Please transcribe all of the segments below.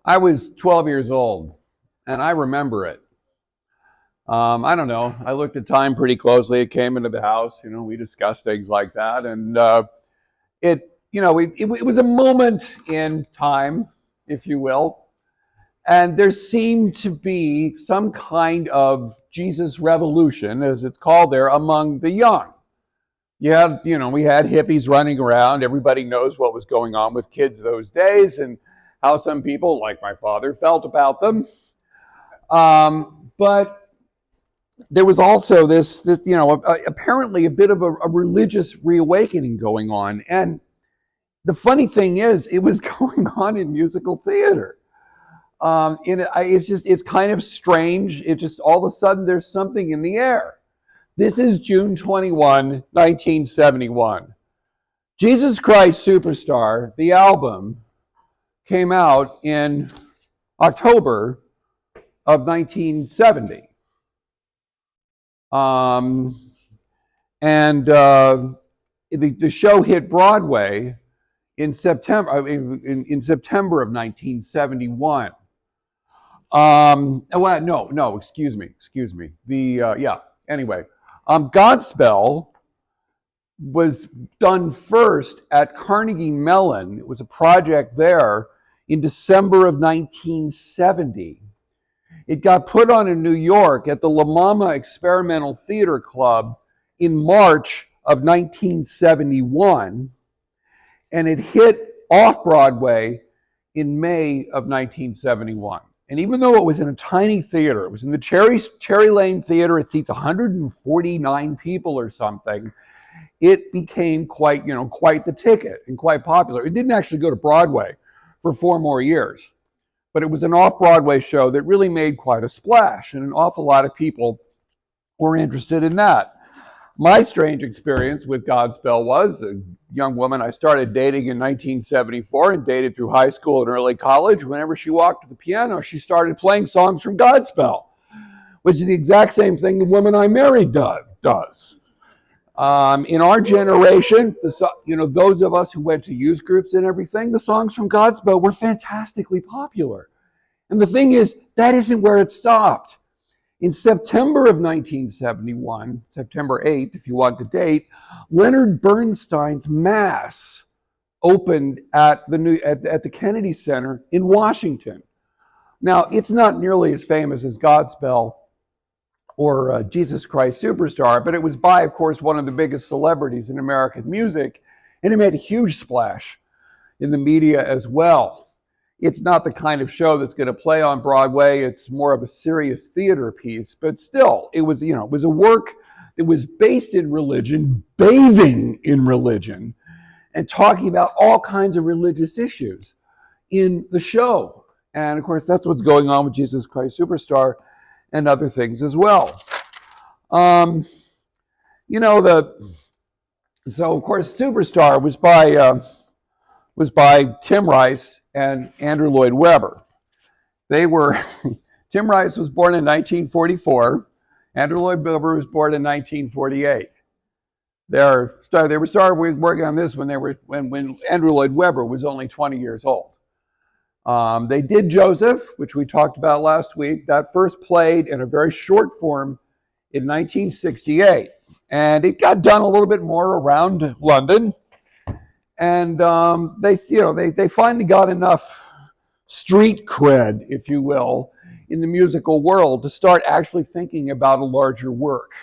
I was 12 years old, and I remember it. I don't know. I looked at time pretty closely. It came into the house. We discussed things like that, and it was a moment in time, if you will, and there seemed to be some kind of Jesus revolution, as it's called there, among the young. We had hippies running around. Everybody knows what was going on with kids those days, and how some people, like my father, felt about them. But there was also apparently a bit of a religious reawakening going on. And the funny thing is, it was going on in musical theater. It's kind of strange. It just, all of a sudden, there's something in the air. This is June 21, 1971. Jesus Christ Superstar, the album, came out in October of 1970. The show hit Broadway in September of 1971. Excuse me. Anyway, Godspell was done first at Carnegie Mellon. It was a project there in December of 1970. It got put on in New York at the La Mama Experimental Theater Club in March of 1971, and it hit off-Broadway in May of 1971. And even though it was in a tiny theater, it was in the Cherry Lane Theater, it seats 149 people or something, it became quite the ticket and quite popular. It didn't actually go to Broadway for 4 more years, but it was an off-Broadway show that really made quite a splash, and an awful lot of people were interested in that. My strange experience with Godspell was a young woman I started dating in 1974 and dated through high school and early college. Whenever she walked to the piano, she started playing songs from Godspell, which is the exact same thing the woman I married does. In our generation, those of us who went to youth groups and everything, the songs from Godspell were fantastically popular. And the thing is, that isn't where it stopped. In September of 1971, September 8th, if you want the date, Leonard Bernstein's Mass opened at the Kennedy Center in Washington. Now, it's not nearly as famous as Godspell or Jesus Christ Superstar, but it was by, of course, one of the biggest celebrities in American music, and it made a huge splash in the media as well. It's not the kind of show that's going to play on Broadway. It's more of a serious theater piece, but still, it was a work that was based in religion, bathing in religion, and talking about all kinds of religious issues in the show. And of course, that's what's going on with Jesus Christ Superstar and other things as well. So of course, Superstar was by Tim Rice and Andrew Lloyd Webber. Tim Rice was born in 1944. Andrew Lloyd Webber was born in 1948. They were started working on this when Andrew Lloyd Webber was only 20 years old. They did Joseph, which we talked about last week. That first played in a very short form in 1968. And it got done a little bit more around London. And they finally got enough street cred, if you will, in the musical world to start actually thinking about a larger work.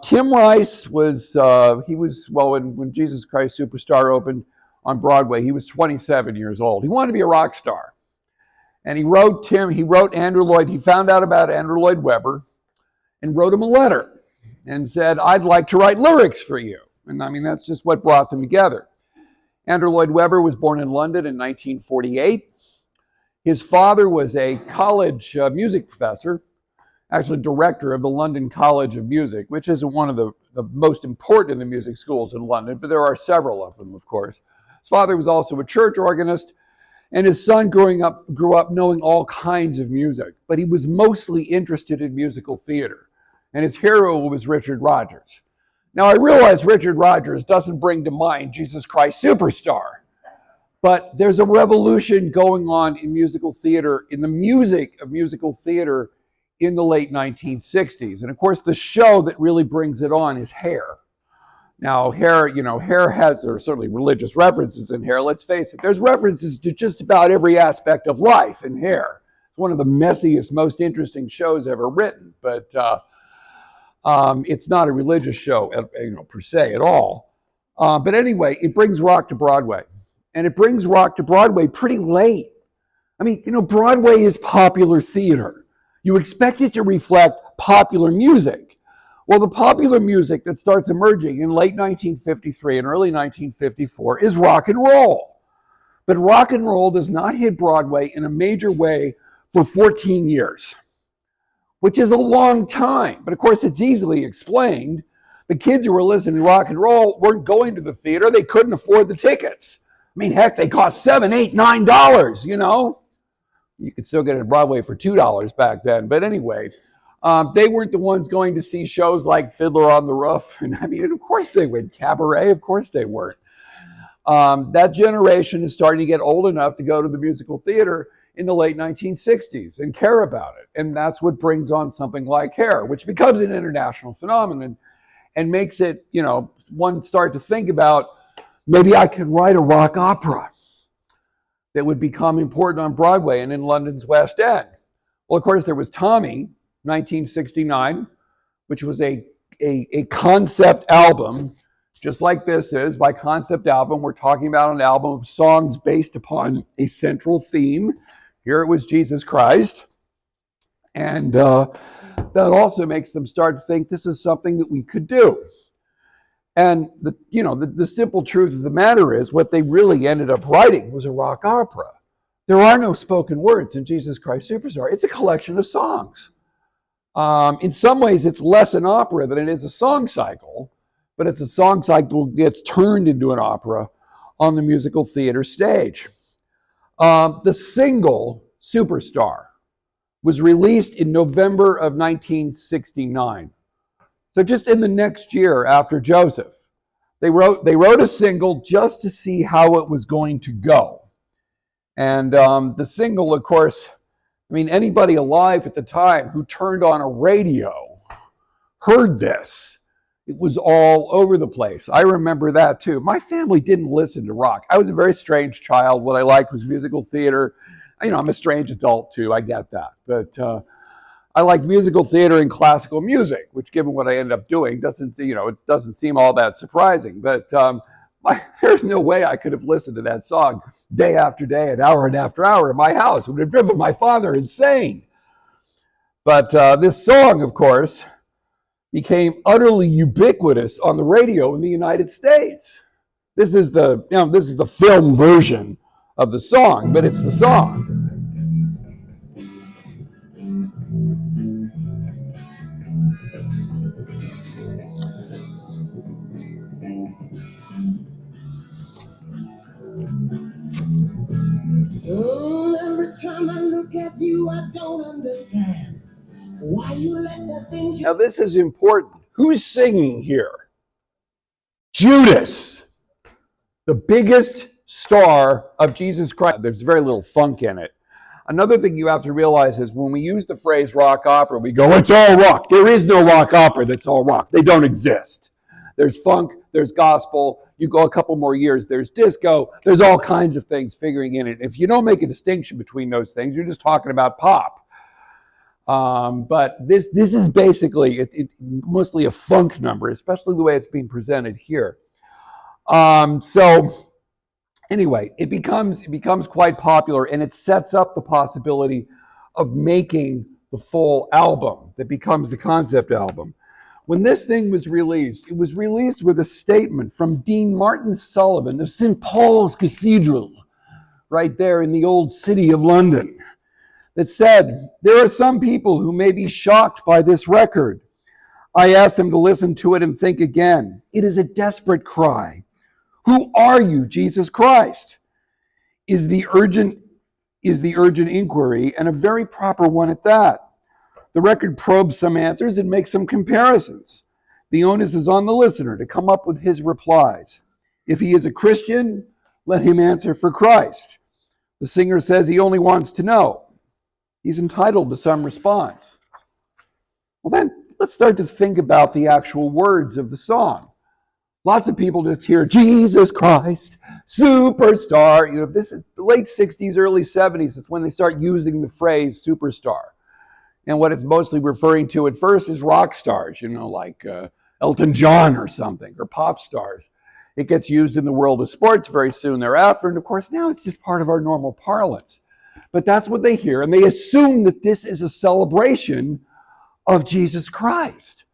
Tim Rice when Jesus Christ Superstar opened on Broadway, he was 27 years old. He wanted to be a rock star. And he wrote Andrew Lloyd, he found out about Andrew Lloyd Webber and wrote him a letter and said, "I'd like to write lyrics for you." And that's just what brought them together. Andrew Lloyd Webber was born in London in 1948. His father was a college music professor, actually director of the London College of Music, which isn't one of the most important of the music schools in London, but there are several of them, of course. His father was also a church organist, and his son grew up knowing all kinds of music, but he was mostly interested in musical theater, and his hero was Richard Rodgers. Now, I realize Richard Rodgers doesn't bring to mind Jesus Christ Superstar, But there's a revolution going on in musical theater, in the music of musical theater in the late 1960s. And of course, the show that really brings it on is Hair. Now, Hair, Hair there are certainly religious references in Hair. Let's face it, there's references to just about every aspect of life in Hair. It's one of the messiest, most interesting shows ever written, but it's not a religious show, per se at all. But anyway, it brings rock to Broadway, and it brings rock to Broadway pretty late. I mean, Broadway is popular theater. You expect it to reflect popular music. Well, the popular music that starts emerging in late 1953 and early 1954 is rock and roll. But rock and roll does not hit Broadway in a major way for 14 years, which is a long time. But of course, it's easily explained. The kids who were listening to rock and roll weren't going to the theater. They couldn't afford the tickets. I mean, heck, they cost $7, $8, $9, You could still get it at Broadway for $2 back then. But anyway, they weren't the ones going to see shows like Fiddler on the Roof. And I mean, of course they would. Cabaret, of course they weren't. That generation is starting to get old enough to go to the musical theater in the late 1960s and care about it. And that's what brings on something like Hair, which becomes an international phenomenon and makes it, one start to think about, maybe I can write a rock opera that would become important on Broadway and in London's West End. Well, of course, there was Tommy, 1969, which was a concept album, just like this is. By concept album, we're talking about an album of songs based upon a central theme. Here it was Jesus Christ. And that also makes them start to think this is something that we could do. And the simple truth of the matter is what they really ended up writing was a rock opera. There are no spoken words in Jesus Christ Superstar. It's a collection of songs. In some ways, it's less an opera than it is a song cycle, but it's a song cycle that gets turned into an opera on the musical theater stage. The single Superstar was released in November of 1969. So just in the next year after Joseph, they wrote a single just to see how it was going to go. And the single, of course, I mean, anybody alive at the time who turned on a radio heard this. It was all over the place. I remember that too. My family didn't listen to rock. I was a very strange child. What I liked was musical theater. I'm a strange adult too. I get that. But I like musical theater and classical music, which, given what I ended up doing, it doesn't seem all that surprising. But there's no way I could have listened to that song day after day and after hour in my house. It would have driven my father insane. But this song, of course, became utterly ubiquitous on the radio in the United States. This is the film version of the song, but it's the song. Every time I look at you, I don't understand why you let the things. Now, this is important. Who's singing here? Judas, the biggest star of Jesus Christ. There's very little funk in it. Another thing you have to realize is when we use the phrase rock opera, we go, it's all rock. There is no rock opera that's all rock. They don't exist. There's funk, there's gospel. You go a couple more years, there's disco. There's all kinds of things figuring in it. If you don't make a distinction between those things, you're just talking about pop. But this is basically it mostly a funk number, especially the way it's being presented here. So anyway, it becomes quite popular, and it sets up the possibility of making the full album that becomes the concept album. When this thing was released, it was released with a statement from Dean Martin Sullivan of St. Paul's Cathedral, right there in the old city of London, that said, there are some people who may be shocked by this record. I ask them to listen to it and think again. It is a desperate cry. Who are you, Jesus Christ? Is the urgent inquiry, and a very proper one at that. The record probes some answers and makes some comparisons. The onus is on the listener to come up with his replies. If he is a Christian, Let him answer for Christ. The singer says he only wants to know. He's entitled to some response. Well, then let's start to think about the actual words of the song. Lots of people just hear Jesus Christ, superstar. You know, this is the late 60s, early 70s. It's when they start using the phrase superstar. And what it's mostly referring to at first is rock stars, you know, like Elton John or something, or pop stars. It gets used in the world of sports very soon thereafter. And of course, now it's just part of our normal parlance. But that's what they hear. And they assume that this is a celebration of Jesus Christ.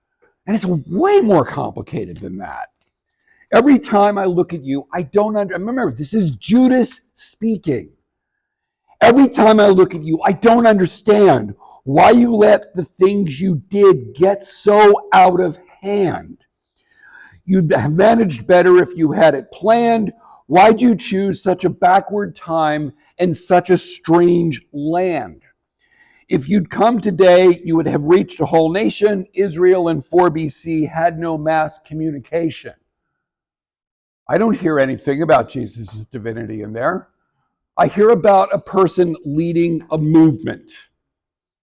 And it's way more complicated than that. Every time I look at you, I don't remember, this is Judas speaking. Every time I look at you, I don't understand why you let the things you did get so out of hand. You'd have managed better if you had it planned. Why'd you choose such a backward time and such a strange land? If you'd come today, you would have reached a whole nation. Israel in 4 BC had no mass communication. I don't hear anything about Jesus' divinity in there. I hear about a person leading a movement.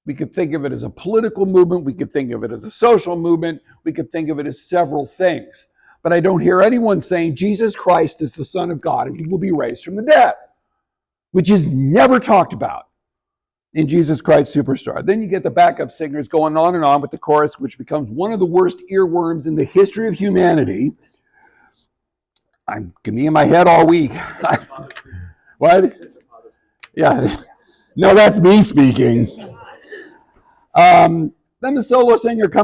We could think of it as a political movement. We could think of it as a social movement. We could think of it as several things. But I don't hear anyone saying Jesus Christ is the Son of God and he will be raised from the dead, which is never talked about in Jesus Christ Superstar. Then you get the backup singers going on and on with the chorus, which becomes one of the worst earworms in the history of humanity. I'm going to be in my head all week. What? Yeah. No, that's me speaking. Then the solo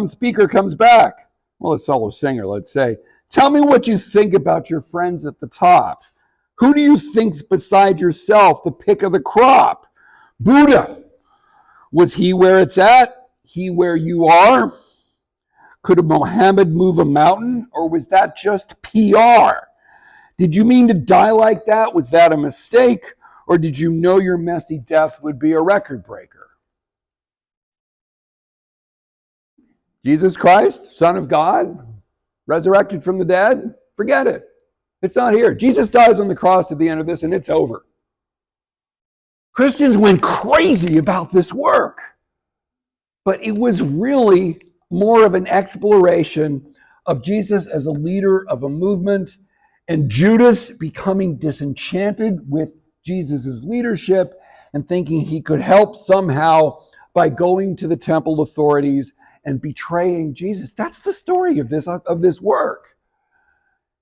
speaker comes back. Well, the solo singer, let's say. Tell me what you think about your friends at the top. Who do you think's beside yourself the pick of the crop? Buddha. Was he where it's at? He where you are? Could a Mohammed move a mountain? Or was that just PR? Did you mean to die like that? Was that a mistake? Or did you know your messy death would be a record breaker? Jesus Christ, Son of God, resurrected from the dead? Forget it. It's not here. Jesus dies on the cross at the end of this and it's over. Christians went crazy about this work. But it was really more of an exploration of Jesus as a leader of a movement and Judas becoming disenchanted with Jesus' leadership and thinking he could help somehow by going to the temple authorities and betraying Jesus. That's the story of this work.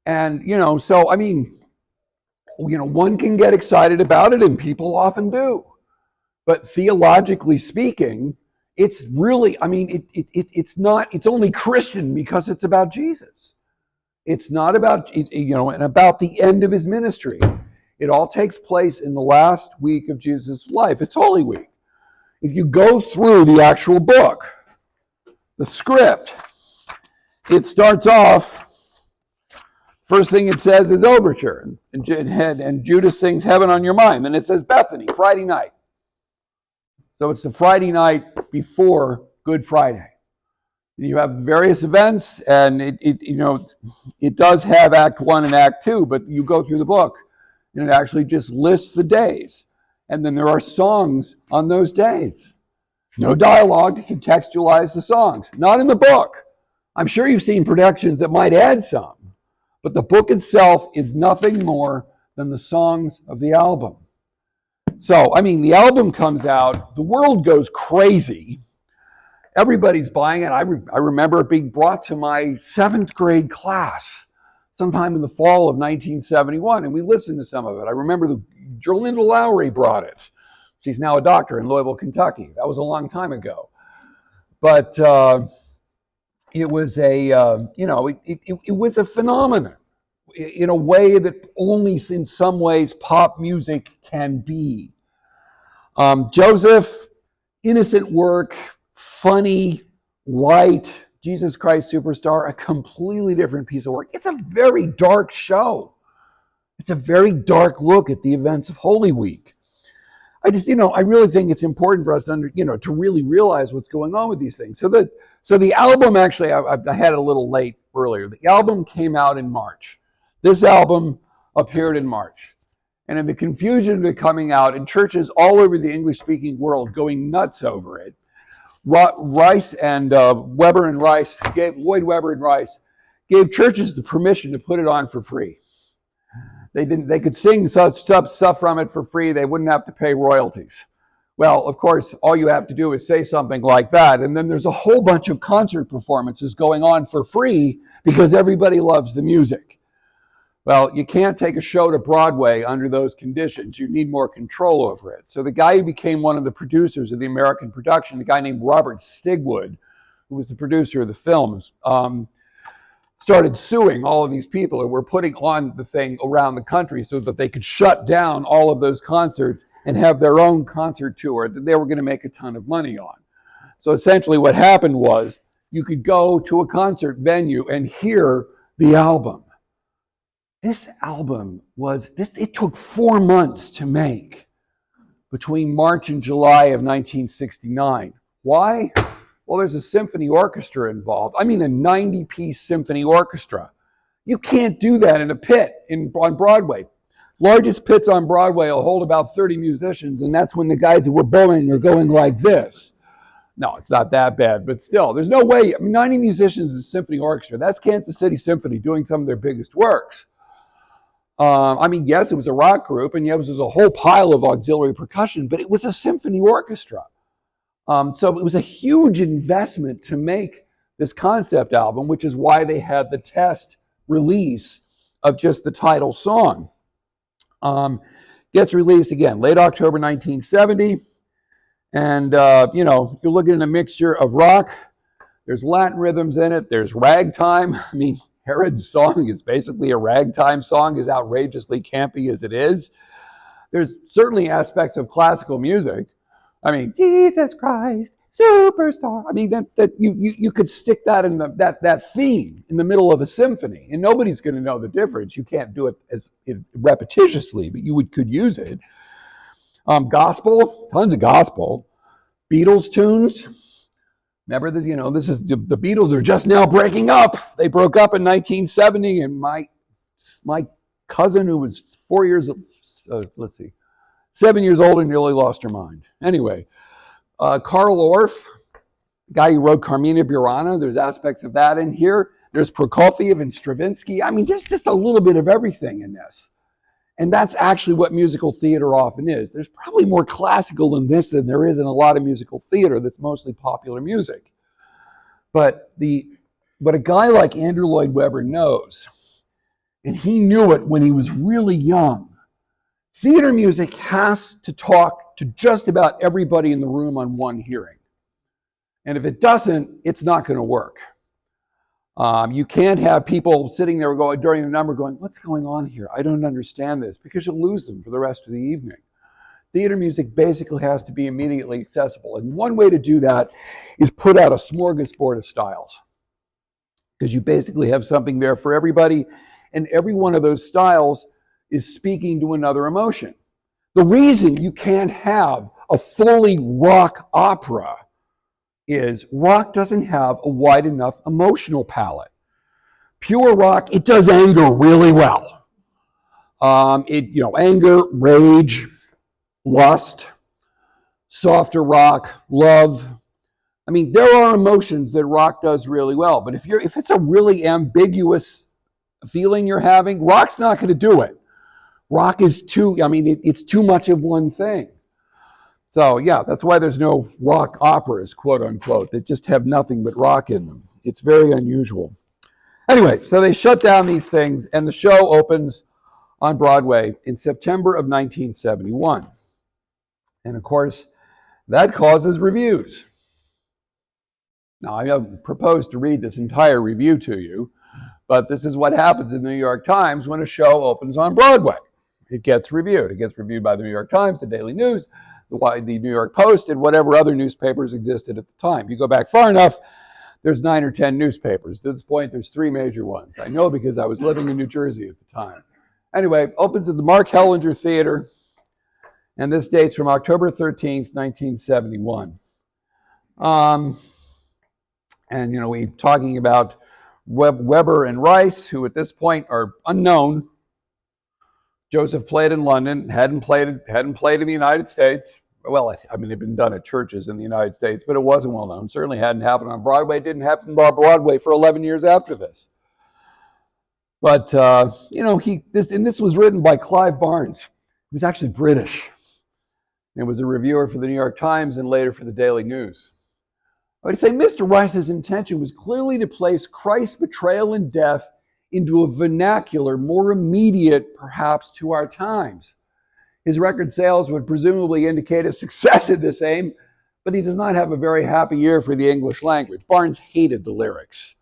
And, one can get excited about it, and people often do. But theologically speaking, it's really, it's only Christian because it's about Jesus. It's not about, and about the end of his ministry. It all takes place in the last week of Jesus' life. It's Holy Week. If you go through the actual book, the script, it starts off, first thing it says is overture, and Judas sings Heaven on Your Mind. Then it says Bethany, Friday night. So it's the Friday night before Good Friday. You have various events, and it does have Act 1 and Act 2, but you go through the book, and it actually just lists the days. And then there are songs on those days. No dialogue to contextualize the songs. Not in the book. I'm sure you've seen productions that might add some, but the book itself is nothing more than the songs of the album. So, the album comes out, the world goes crazy. Everybody's buying it. I remember it being brought to my 7th grade class sometime in the fall of 1971, and we listened to some of it. I remember Linda Lowry brought it. She's now a doctor in Louisville, Kentucky. That was a long time ago. But it was it was a phenomenon in a way that only in some ways pop music can be. Joseph, innocent work, funny, light, Jesus Christ Superstar, a completely different piece of work. It's a very dark show. It's a very dark look at the events of Holy Week. I really think it's important for us to to really realize what's going on with these things. So the album, actually, I had it a little late earlier. The album came out in March. This album appeared in March. And in the confusion of it coming out, and churches all over the English-speaking world going nuts over it, Rice and Weber and Rice, Lloyd Webber and Rice, gave churches the permission to put it on for free. They could sing such stuff from it for free. They wouldn't have to pay royalties. Well, of course, all you have to do is say something like that, and then there's a whole bunch of concert performances going on for free because everybody loves the music. Well, you can't take a show to Broadway under those conditions. You need more control over it. So the guy who became one of the producers of the American production, a guy named Robert Stigwood, who was the producer of the films, started suing all of these people who were putting on the thing around the country so that they could shut down all of those concerts and have their own concert tour that they were going to make a ton of money on. So essentially what happened was you could go to a concert venue and hear the album. This album it took 4 months to make between March and July of 1969. Why? Well, there's a symphony orchestra involved. I mean, a 90-piece symphony orchestra. You can't do that in a pit on Broadway. Largest pits on Broadway will hold about 30 musicians, and that's when the guys who were bowling are going like this. No, it's not that bad, but still, there's no way. I mean, 90 musicians is a symphony orchestra. That's Kansas City Symphony doing some of their biggest works. I mean, yes, it was a rock group, and yes, there was a whole pile of auxiliary percussion, but it was a symphony orchestra. So it was a huge investment to make this concept album, which is why they had the test release of just the title song. Gets released again, late October 1970. And, you're looking at a mixture of rock. There's Latin rhythms in it. There's ragtime. I mean, Herod's song is basically a ragtime song, as outrageously campy as it is. There's certainly aspects of classical music. I mean, Jesus Christ, superstar. I mean, that you could stick that in that theme in the middle of a symphony, and nobody's going to know the difference. You can't do it as repetitiously, but you could use it. Gospel, tons of gospel. Beatles tunes. Remember this? This is the Beatles are just now breaking up. They broke up in 1970, and my cousin, who was 7 years old and nearly lost her mind. Anyway, Carl Orff, guy who wrote Carmina Burana, there's aspects of that in here. There's Prokofiev and Stravinsky. I mean, there's just a little bit of everything in this. And that's actually what musical theater often is. There's probably more classical in this than there is in a lot of musical theater that's mostly popular music. But a guy like Andrew Lloyd Webber knows, and he knew it when he was really young, theater music has to talk to just about everybody in the room on one hearing. And if it doesn't, it's not going to work. You can't have people sitting there during the number going, what's going on here? I don't understand this, because you'll lose them for the rest of the evening. Theater music basically has to be immediately accessible. And one way to do that is put out a smorgasbord of styles, because you basically have something there for everybody, and every one of those styles is speaking to another emotion. The reason you can't have a fully rock opera is rock doesn't have a wide enough emotional palette. Pure rock, it does anger really well. Anger, rage, lust, softer rock, love. I mean, there are emotions that rock does really well, but if it's a really ambiguous feeling you're having, rock's not going to do it. Rock is it's too much of one thing. So yeah, that's why there's no rock operas, quote unquote, that just have nothing but rock in them. It's very unusual. Anyway, so they shut down these things, and the show opens on Broadway in September of 1971. And of course, that causes reviews. Now, I have proposed to read this entire review to you, but this is what happens in the New York Times when a show opens on Broadway. It gets reviewed. It gets reviewed by the New York Times, the Daily News, the New York Post, and whatever other newspapers existed at the time. If you go back far enough, there's 9 or 10 newspapers. At this point, there's 3 major ones. I know because I was living in New Jersey at the time. Anyway, opens at the Mark Hellinger Theater, and this dates from October 13th, 1971. And, we're talking about Weber and Rice, who at this point are unknown Joseph played in London, hadn't played in the United States. Well, I mean, it had been done at churches in the United States, but it wasn't well known. Certainly hadn't happened on Broadway. It didn't happen on Broadway for 11 years after this. But this was written by Clive Barnes. He was actually British. It was a reviewer for the New York Times and later for the Daily News. I would say Mr. Rice's intention was clearly to place Christ's betrayal and death into a vernacular more immediate, perhaps, to our times. His record sales would presumably indicate a success in this aim, but he does not have a very happy year for the English language. Barnes hated the lyrics.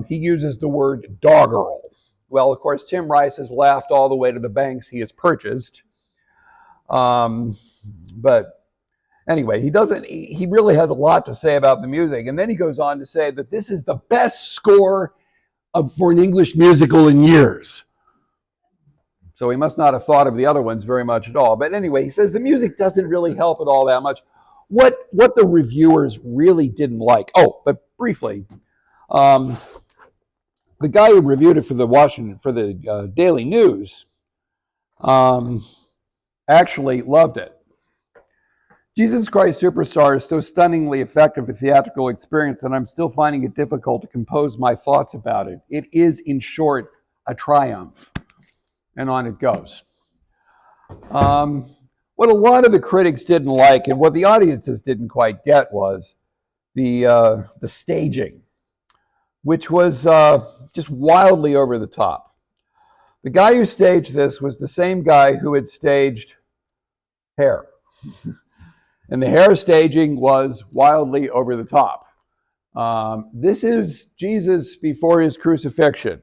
He uses the word doggerel. Well, of course, Tim Rice has laughed all the way to the banks he has purchased. But anyway, he really has a lot to say about the music. And then he goes on to say that this is the best score for an English musical in years. So he must not have thought of the other ones very much at all. But anyway, he says the music doesn't really help it all that much. What the reviewers really didn't like. Oh, but briefly, the guy who reviewed it for the Daily News actually loved it. Jesus Christ Superstar is so stunningly effective a theatrical experience that I'm still finding it difficult to compose my thoughts about it. It is, in short, a triumph. And on it goes. What a lot of the critics didn't like and what the audiences didn't quite get was the staging, which was just wildly over the top. The guy who staged this was the same guy who had staged Hair. And the Hair staging was wildly over the top. This is Jesus before his crucifixion.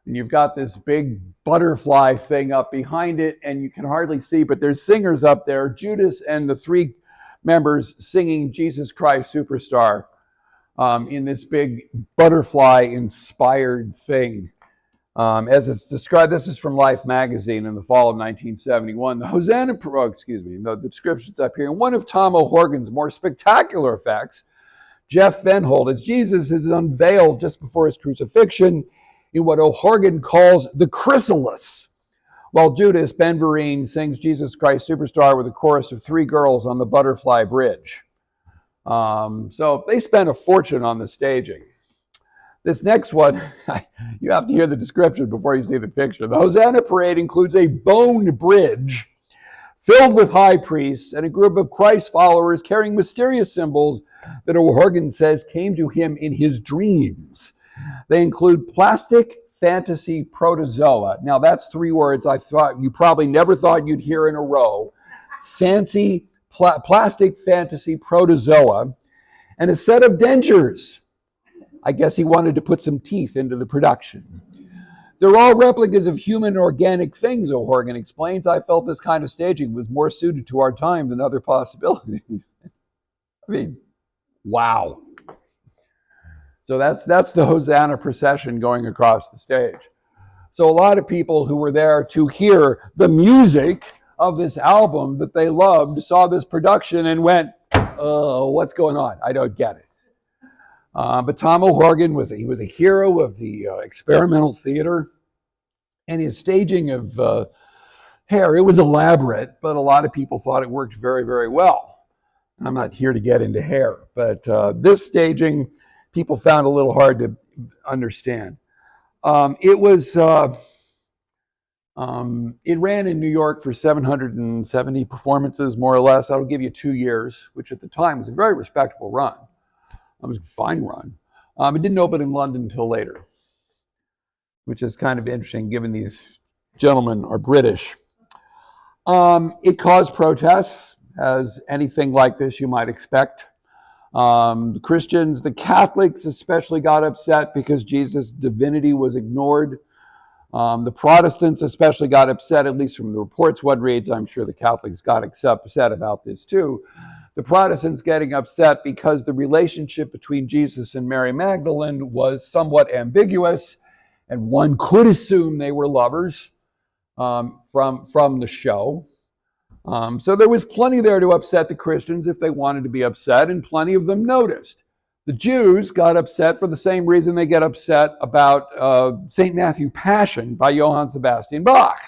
And you've got this big butterfly thing up behind it, and you can hardly see, but there's singers up there, Judas and the three members singing Jesus Christ Superstar in this big butterfly-inspired thing. As it's described, this is from Life magazine in the fall of 1971. The description's up here. And one of Tom O'Horgan's more spectacular effects, Jeff Venholt, as Jesus is unveiled just before his crucifixion in what O'Horgan calls the chrysalis, while Judas Ben Vereen sings Jesus Christ Superstar with a chorus of three girls on the Butterfly Bridge. So they spent a fortune on the staging. This next one, you have to hear the description before you see the picture. The Hosanna Parade includes a bone bridge filled with high priests and a group of Christ followers carrying mysterious symbols that O'Horgan says came to him in his dreams. They include plastic fantasy protozoa. Now that's three words I thought you probably never thought you'd hear in a row. Plastic fantasy protozoa and a set of dentures. I guess he wanted to put some teeth into the production. They're all replicas of human organic things, O'Horgan explains. I felt this kind of staging was more suited to our time than other possibilities. I mean, wow. So that's the Hosanna procession going across the stage. So a lot of people who were there to hear the music of this album that they loved saw this production and went, oh, what's going on? I don't get it. But Tom O'Horgan was a hero of the experimental theater, and his staging of Hair, it was elaborate, but a lot of people thought it worked very, very well. I'm not here to get into Hair, but this staging, people found a little hard to understand. It ran in New York for 770 performances, more or less. That'll give you 2 years, which at the time was a very respectable run. It was a fine run. It didn't open in London until later, which is kind of interesting given these gentlemen are British. It caused protests, as anything like this you might expect. The Christians, the Catholics especially got upset because Jesus' divinity was ignored. The Protestants especially got upset, at least from the reports one reads. I'm sure the Catholics got upset about this too. The Protestants getting upset because the relationship between Jesus and Mary Magdalene was somewhat ambiguous, and one could assume they were lovers from the show. So there was plenty there to upset the Christians if they wanted to be upset, and plenty of them noticed. The Jews got upset for the same reason they get upset about St. Matthew Passion by Johann Sebastian Bach.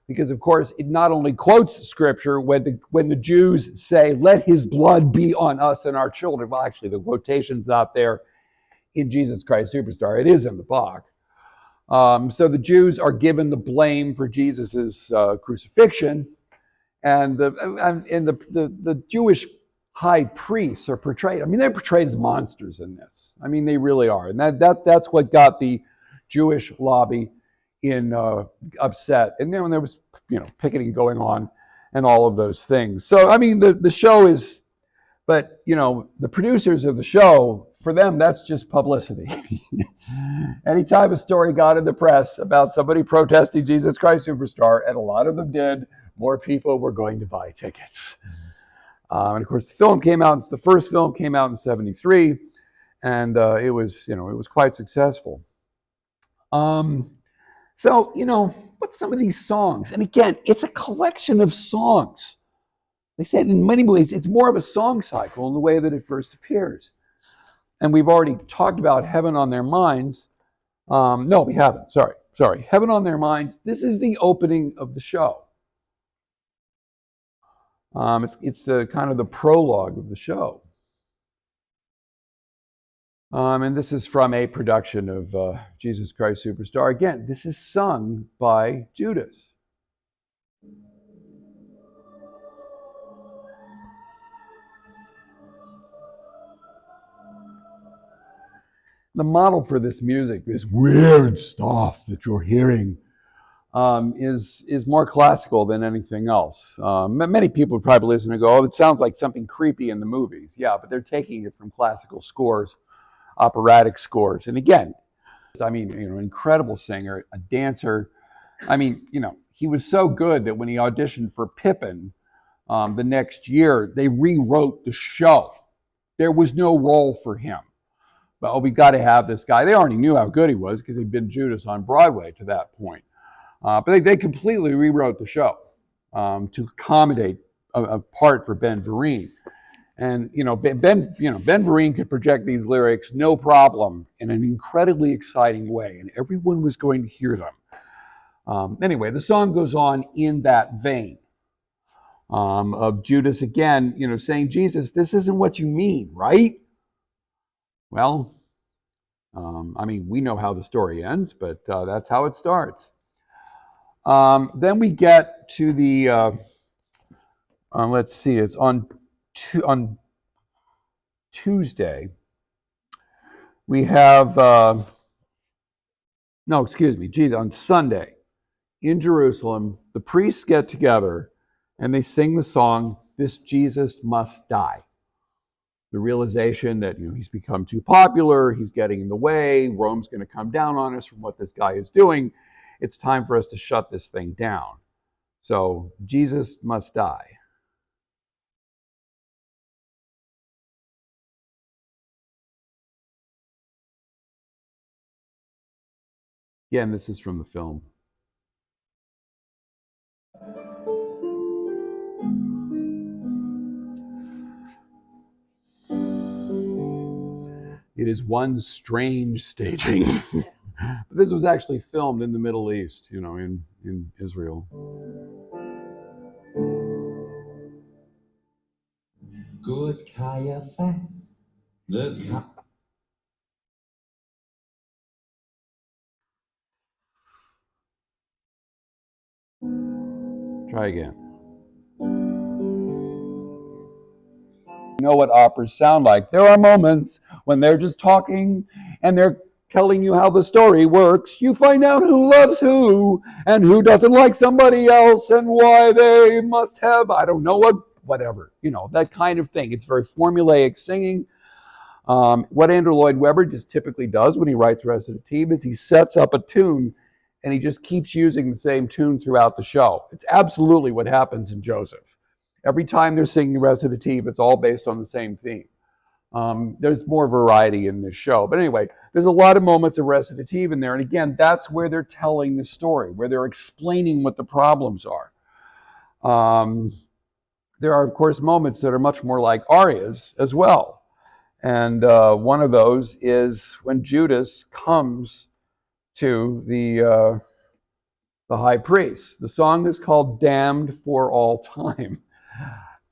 because of course it not only quotes scripture when the Jews say, "Let his blood be on us and our children." Well, actually, the quotation's not there in Jesus Christ Superstar. It is in the book. So the Jews are given the blame for Jesus's crucifixion, and the Jewish high priests are portrayed. I mean, they're portrayed as monsters in this. I mean, they really are, and that's what got the Jewish lobby in upset. And then when there was picketing going on and all of those things. So I mean, the show is, but the producers of the show, for them, that's just publicity. Anytime a story got in the press about somebody protesting Jesus Christ Superstar, and a lot of them did, more people were going to buy tickets. And of course, the first film came out in '73, and it was quite successful. So, what's some of these songs? And again, it's a collection of songs. They said in many ways, it's more of a song cycle in the way that it first appears. And we've already talked about Heaven on Their Minds. No, we haven't. Sorry. Heaven on Their Minds. This is the opening of the show. It's the kind of the prologue of the show. And this is from a production of Jesus Christ Superstar. Again, this is sung by Judas. The model for this music, this weird stuff that you're hearing, is more classical than anything else. Many people would probably listen and go, "Oh, it sounds like something creepy in the movies." Yeah, but they're taking it from classical scores, operatic scores. And again, I mean, an incredible singer, a dancer. I mean, he was so good that when he auditioned for Pippin the next year, they rewrote the show. There was no role for him. Well, we got to have this guy. They already knew how good he was because he'd been Judas on Broadway to that point. But they completely rewrote the show to accommodate a part for Ben Vereen. And Ben Vereen could project these lyrics no problem in an incredibly exciting way, and everyone was going to hear them. Anyway, the song goes on in that vein of Judas again, saying, "Jesus, this isn't what you mean, right?" Well, I mean, we know how the story ends, but that's how it starts. Then we get to the, let's see, it's on Tuesday. We have, on Sunday in Jerusalem, the priests get together and they sing the song, "This Jesus Must Die." The realization that he's become too popular, he's getting in the way, Rome's going to come down on us from what this guy is doing. It's time for us to shut this thing down. So Jesus must die. Again, this is from the film. It is one strange staging. But this was actually filmed in the Middle East, in Israel. Good Caiaphas, Try again. You know what operas sound like. There are moments when they're just talking and they're telling you how the story works. You find out who loves who and who doesn't like somebody else and why they must have, I don't know whatever, that kind of thing. It's very formulaic singing. What Andrew Lloyd Webber just typically does when he writes recitative is he sets up a tune and he just keeps using the same tune throughout the show. It's absolutely what happens in Joseph. Every time they're singing recitative, it's all based on the same theme. There's more variety in this show. But anyway, there's a lot of moments of recitative in there. And again, that's where they're telling the story, where they're explaining what the problems are. There are, of course, moments that are much more like arias as well. And one of those is when Judas comes to the the high priest. The song is called Damned for All Time.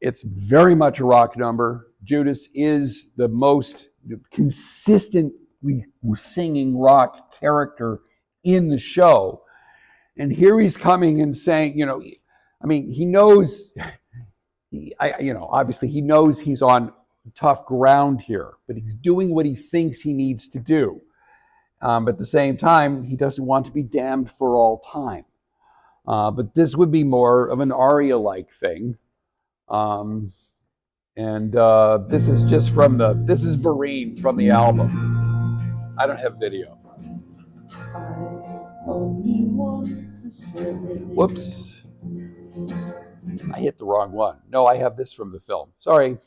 It's very much a rock number. Judas is the most consistently singing rock character in the show. And here he's coming and saying, I mean, he knows, obviously he knows he's on tough ground here, but he's doing what he thinks he needs to do. But at the same time, he doesn't want to be damned for all time. But this would be more of an aria-like thing. This is just this is Vereen from the album. I don't have video. Whoops. I hit the wrong one. No, I have this from the film. Sorry.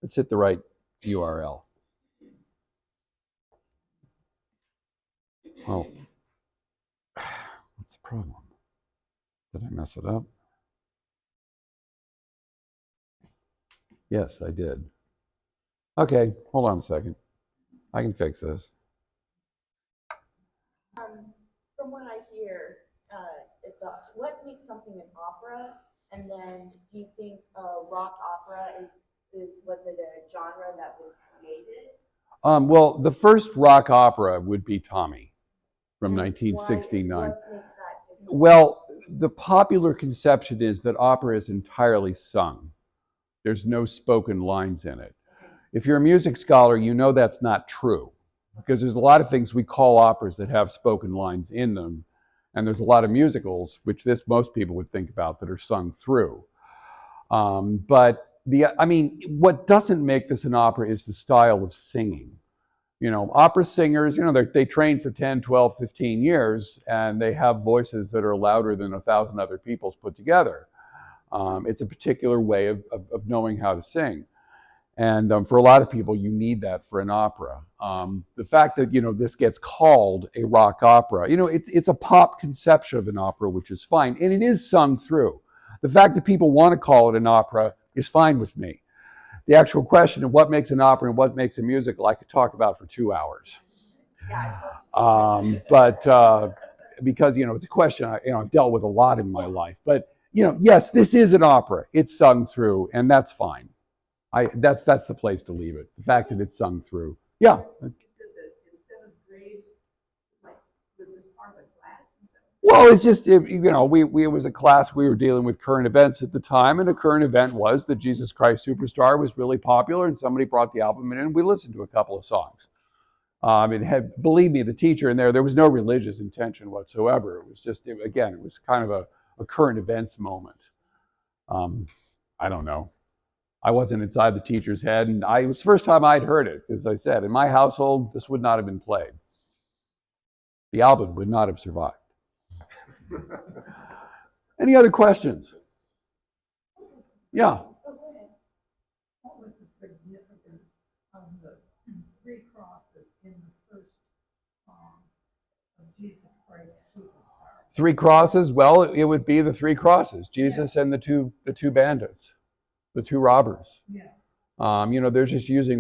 Let's hit the right URL. Oh. What's the problem? Did I mess it up? Yes, I did. Okay, hold on a second. I can fix this. From what I hear, what makes something an opera? And then, do you think rock opera was it a genre that was created? Well, the first rock opera would be Tommy from 1969. What makes that different? Well, the popular conception is that opera is entirely sung. There's no spoken lines in it. If you're a music scholar, you know that's not true, because there's a lot of things we call operas that have spoken lines in them, and there's a lot of musicals, which most people would think about, that are sung through. But what doesn't make this an opera is the style of singing. Opera singers, they train for 10, 12, 15 years, and they have voices that are louder than 1,000 other people's put together. It's a particular way of knowing how to sing. And for a lot of people, you need that for an opera. The fact that, this gets called a rock opera, it's a pop conception of an opera, which is fine. And it is sung through. The fact that people want to call it an opera is fine with me. The actual question of what makes an opera and what makes a musical, I could talk about for 2 hours. Because, it's a question I've dealt with a lot in my life. But, yes, this is an opera. It's sung through, and that's fine. That's the place to leave it. The fact that it's sung through. Yeah. You said that in seventh grade, was this part of a class? Well, it's just, it was a class, we were dealing with current events at the time, and the current event was that Jesus Christ Superstar was really popular, and somebody brought the album in, and we listened to a couple of songs. Believe me, the teacher in there was no religious intention whatsoever. It was just, it was kind of a current events moment. I don't know. I wasn't inside the teacher's head, and it was the first time I'd heard it. As I said, in my household, this would not have been played. The album would not have survived. Any other questions? Yeah. What was the significance of the 3 crosses in the first song of Jesus Christ Superstar? 3 crosses? Well, it would be the 3 crosses. Jesus and the two bandits, the 2 robbers. Yeah. They're just using